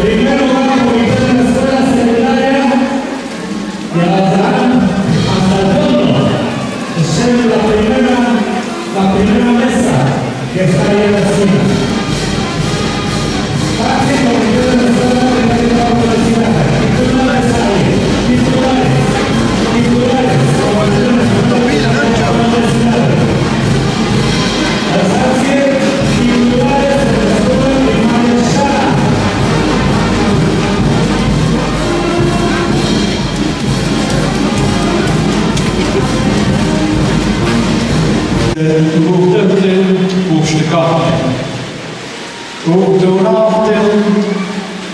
Primero va a ubicar la escuela secundaria y avanzarán hasta el fondo. Lleven la primera mesa que está ahí en la esquina. Pase con el de la escuela secundaria de la universidad. Titulares ahí. Titulares. Como el de la universidad. Alzarse, titulares de la escuela primaria Shara. Ook door achter,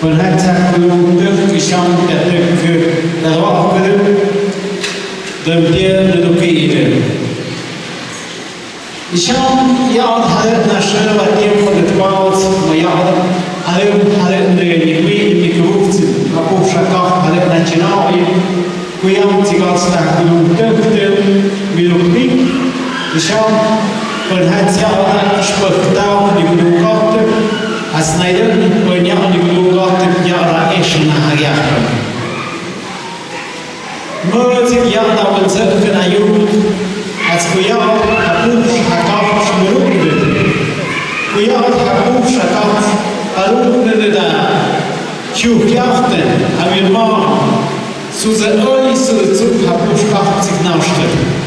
van het zakdoen, durfgescham, dat durfje, dat wachten, de derde doekeren. Scham, ja, het naar schön wat die van het bouwt, maar ja, het de niet gehoord, maar ook schakaf, het nationaal, kujam, die ganze dag doen, durfde, weer ook niet. Scham, van het jaar spectaal, die bedoel katten. Als Neder een jaar die bedoel katten, ja, dat is een haagjager. Maar het jaar dat we zeggen aan jou, als we jou hapoef, hakaf, schmeroende. We jou hapoef, hakaf, aroende daar. Tjoekjachten, aan je man. Zo ze ooit zo de zoek hapoef, hakaf, zich nou stellen.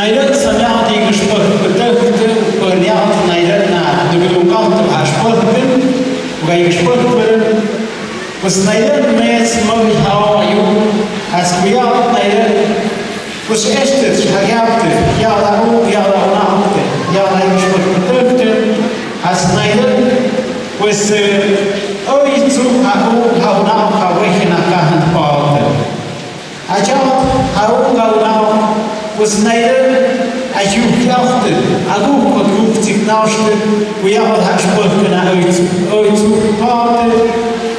Neder zijn ja die gesproken betekent voor ja neder naar de bedoeling te gesproken, waar je gesproken wordt. Was neder mensen mogen houden je als we ja neder was echt het gehalte ja daarom ja daarna ja dat gesproken betekent als neder was ooit zo houden nou weg naar kant paden. Aja houden nou was neder als je gedachten, agu wat hoeft zich naast hoe je wat haar gesproken naar ooit paden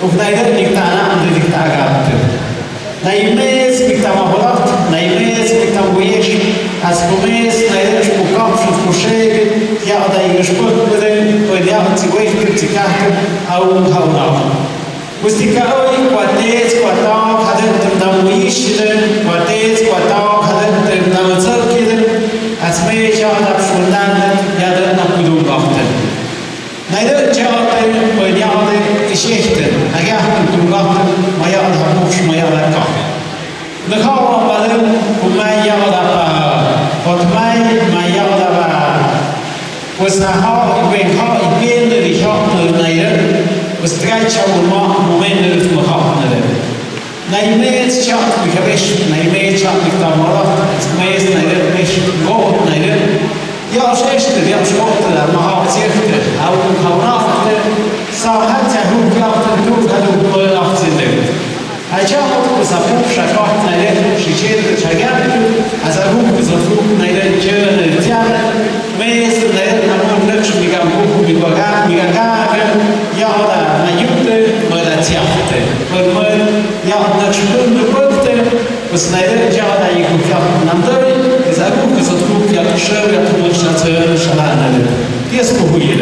of neder ligt aan andere ligt aan gaat. Najmez ligt aan wat, najmez ligt aan hoe je als comens neder spokap van voorschegen, ja dat je gesproken wordt, hoe je het zich weet kunt zich achter, hou nou. Was die kaoi kwates kwatao hadden dan wisheden kwates kwatao hadden dan zerkiden als meja dat vandaan ja dat naar bedoel wachten. Nee dat ja dat ja dat geschichten hij gaat bedoel wachten maar ja dat hoeft maar ja dat kan. Dan gaan we ballen om mij ja dat wat mij maar ja dat was na hou ik ben de die gaat naar was draait jou momenten dat we gaan hebben. Najmniej chat mi geweest, najmniej chat mi tam moraf, najmniej najlepiej god najlepiej. Ja als eerste, ja als grote, maar al het eerste, hou ik gewoon af. Zou het zijn hoe ik jou ten doel gaat ook wel afzien. Hij zou ook eens een boek schrijven, najlepiej, schijnt het schijnt. Als hij boek is een boek, najlepiej, najlepiej. Meestal najlepiej, dan moet niks meer gaan boeken, meer gaan. Ja, dat najlepiej, maar dat jachte. Maar ja, dat je kunt bekochten, was najlepiej, ja, dat je goed gaat naar de is ook boek is het boek, ja, de show, ja, de boek staat er, schalane. Die is voor hoe je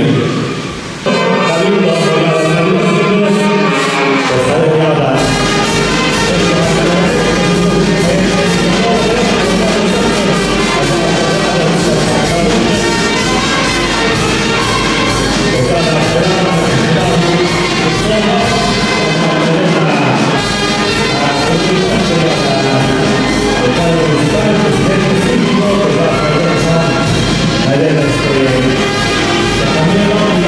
También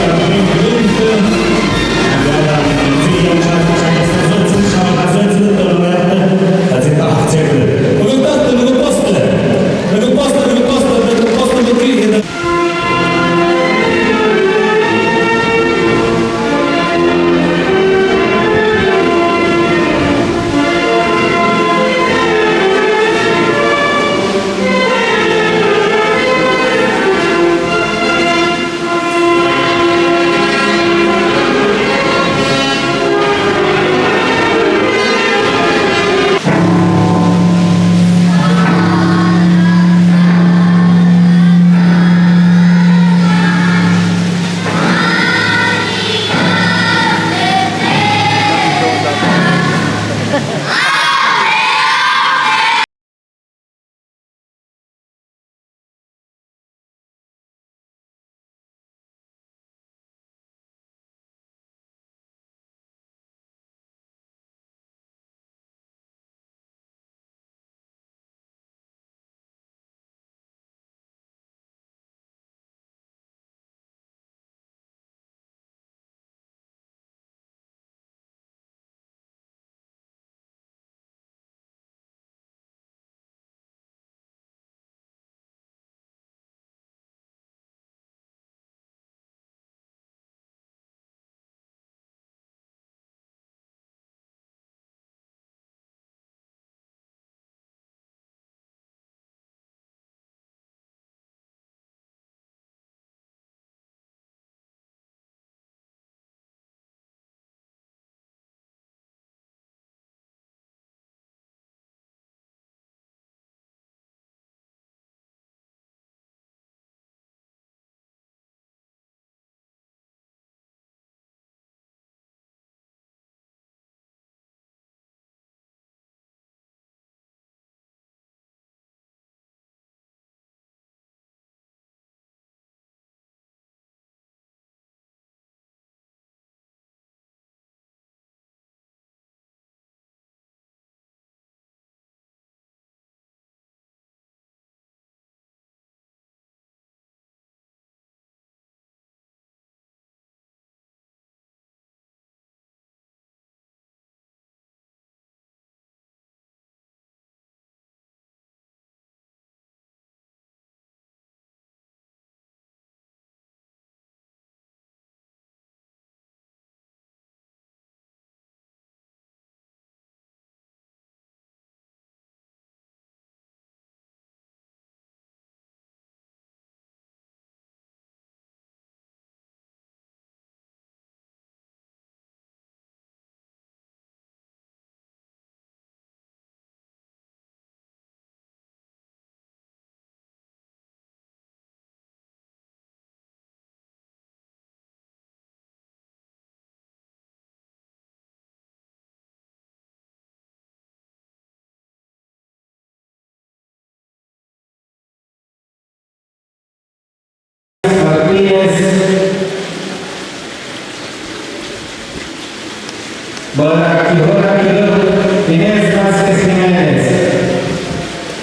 Inés Vázquez Jiménez.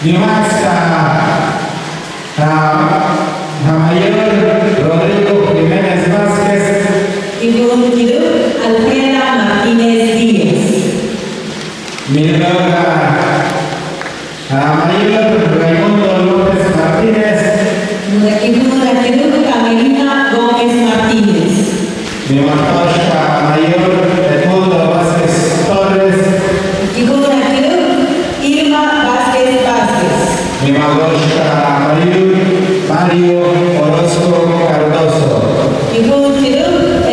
Dimaxa Mayor Rodrigo Jiménez Vázquez. Ibu Alfreda Martínez Díaz. Milagro Mayor Raimundo López Martínez. Camelina Gómez Martínez. Mimacoshka Mayor Edmundo Vázquez Torres. Irma Vázquez Vázquez. Mimagoshka Mario Orozco Cardoso.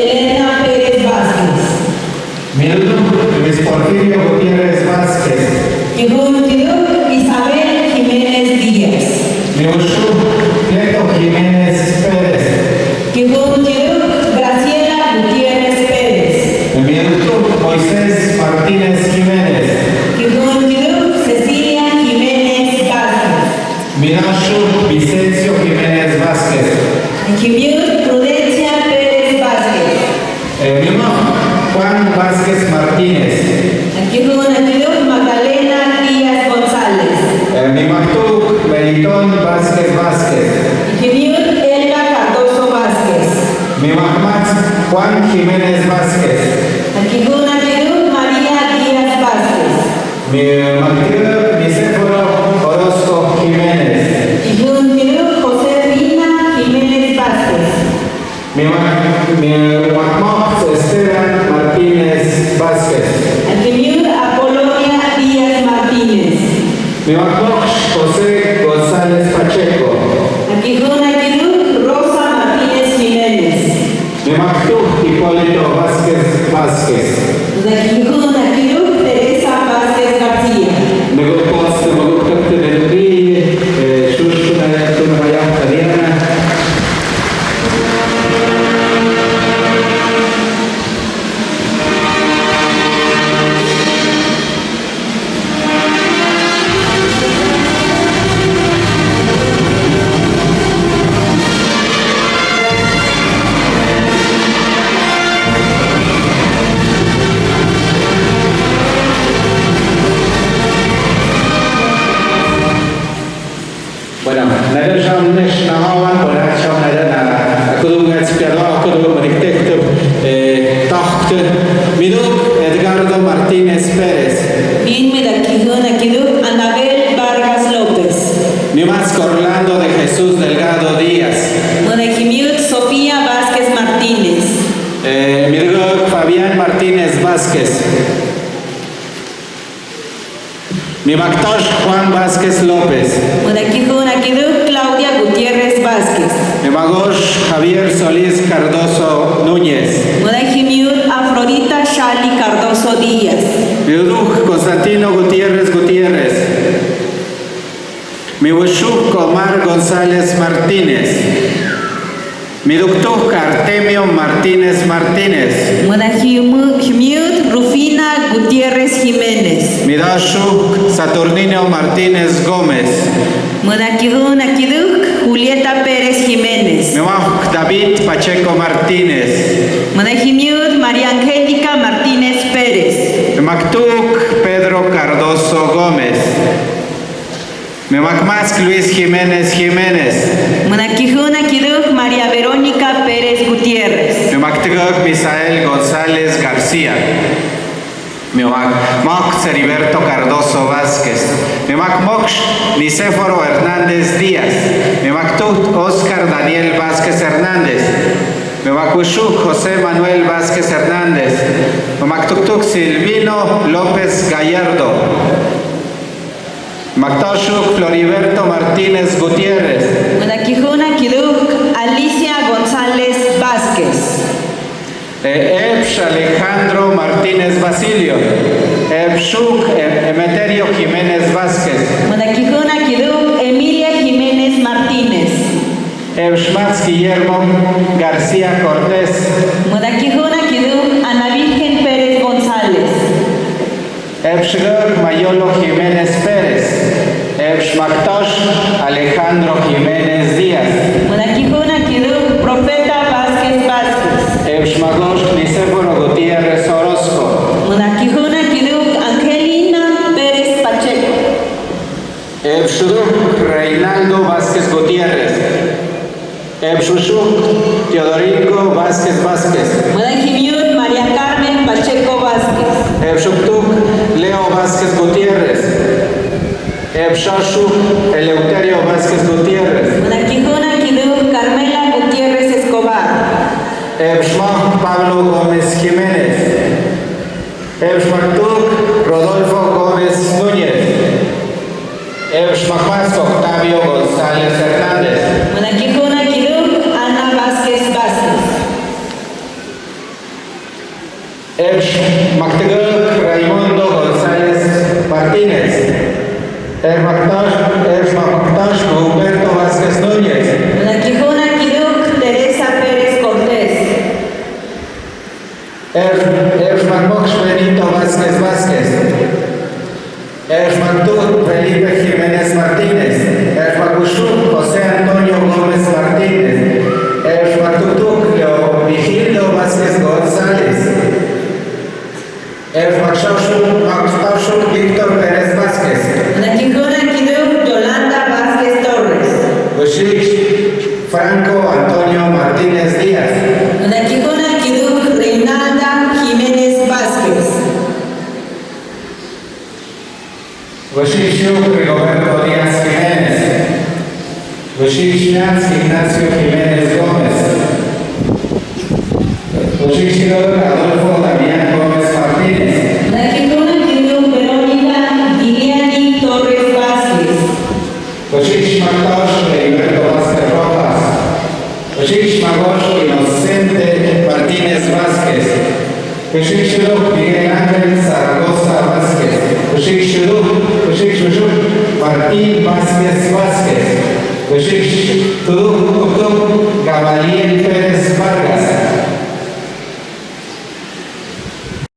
Elena Pérez Vázquez. Luis Porfirio Gutiérrez Vázquez. Isabel Jiménez Díaz. Miushu Cleto Jiménez Pérez. Graciela Gutiérrez Pérez. Miutu Moisés Martínez Jiménez. Cecilia Jiménez Vázquez. Minashu Vicencio Jiménez Vázquez. Prudencia Pérez Vázquez. Juan Vázquez Martínez. Magdalena Díaz González. Mimactuc Meritón Vázquez Vázquez. Elba Cardoso Vázquez. Mimacmat Juan Jiménez Vázquez. María Díaz Vázquez. Mimactuc Nicéforo Orozco Jiménez. José Rina Jiménez Vázquez. Mimacmoc Esteban Martínez Vázquez. Apolonia Díaz Martínez. Mimacmoc José González Pacheco. Rosa Martínez Jiménez. Mimactuc Hipólito Vázquez Vázquez. Teresa Vázquez García. Megopos Megopos Tenedri Shushuna Tunaya Tadiana. Bueno, należał też na małą, poleciał na kudugę spiadła, kudugę dyktektyw, tacht, minuk Edgardo Martínez Pérez. Anabel Vargas López. Miumatsk Orlando de Jesús Delgado Díaz. Sofía Vázquez Martínez. Mirgok Fabián Martínez Vázquez. Mimactosh Juan Vázquez López. Claudia Gutiérrez Vázquez. Mimagosh Javier Solís Cardoso Núñez. Afrodita Shali Cardoso Díaz. Miuduj Constantino Gutiérrez Gutiérrez. Miwushuk Omar González Martínez. Miduktuj Artemio Martínez Martínez. Rufina Gutiérrez Jiménez. Midashuk Saturnino Martínez Gómez. Julieta Pérez Jiménez. Miwaj David Pacheco Martínez. María Angélica Martínez Pérez. Mactuc Pedro Cardoso Gómez. Memacmask Luis Jiménez Jiménez. María Verónica Pérez Gutiérrez. Memactuc Misael González García. Memacmoc Heriberto Cardoso Vázquez. Memacmoc Nicéforo Hernández Díaz. Memactuc Oscar Daniel Vázquez Hernández. Memacushuk José Manuel Vázquez Hernández. Memactuc Silvino López Gallardo. Mactoshuk Floriberto Martínez Gutiérrez. Alicia González Vázquez. Epsh Alejandro Martínez Basilio. Epshuk Emeterio Jiménez Vázquez. Emilia Jiménez Martínez. Epshmatz Guillermo García Cortés. Ana Virgen Pérez González. Epshgok Mayolo Jiménez Pérez. Epshmaktosh Alejandro Jiménez Díaz. Profeta Vázquez Vázquez. Epshmagosh Nicéforo Gutiérrez Orozco. Ebshushuk Teodorico Vázquez Vázquez. Mudakimiut María Carmen Pacheco Vázquez. Ebshuktuk Leo Vázquez Gutiérrez. Ebshashuk Eleuterio Vázquez Gutiérrez. Mudakijuna Kiduk Carmela Gutiérrez Escobar. Ebshmak Pablo Gómez Jiménez. Ebshmaktuk Rodolfo Gómez Núñez. Ebshmakmasko Octavio González Hernández. Mudakijuna Kiduk Ana Vázquez Vázquez. Ebshmakteguk Raimundo González Martínez. Ebshmaktash Humberto Vázquez Núñez. Mudakijuna Kiduk Teresa Pérez Cortés. Ebshmakmox Benito Vázquez Vázquez. Ebshmaktuk Felipe Jiménez Martínez. Ebshmakushuk José Antonio Gómez Martínez. Ebshmaktutuk Leo Vigildo Vázquez González. Ebshmakshashuk Víctor Pérez Vázquez. Mudakijuna Kiduk Yolanda Vázquez Torres. Oshich Franco Antonio Martínez Díaz. Mudakijuna Kiduk Reinalda Jiménez Vázquez. Oshich Rigoberto Díaz Jiménez. Oshich Ignacio Jiménez Gómez. Oshich Adolfo Damián Gómez Martínez. Mudakijuna Kiduk Verónica Guiliani Torres Vázquez. Oshich Maktosh Heriberto Vázquez Rojas. Oshich Magosh Inocente Martínez Vázquez. Oshich Miguel Ángel Zaragoza Vázquez. Oshich Martín Vázquez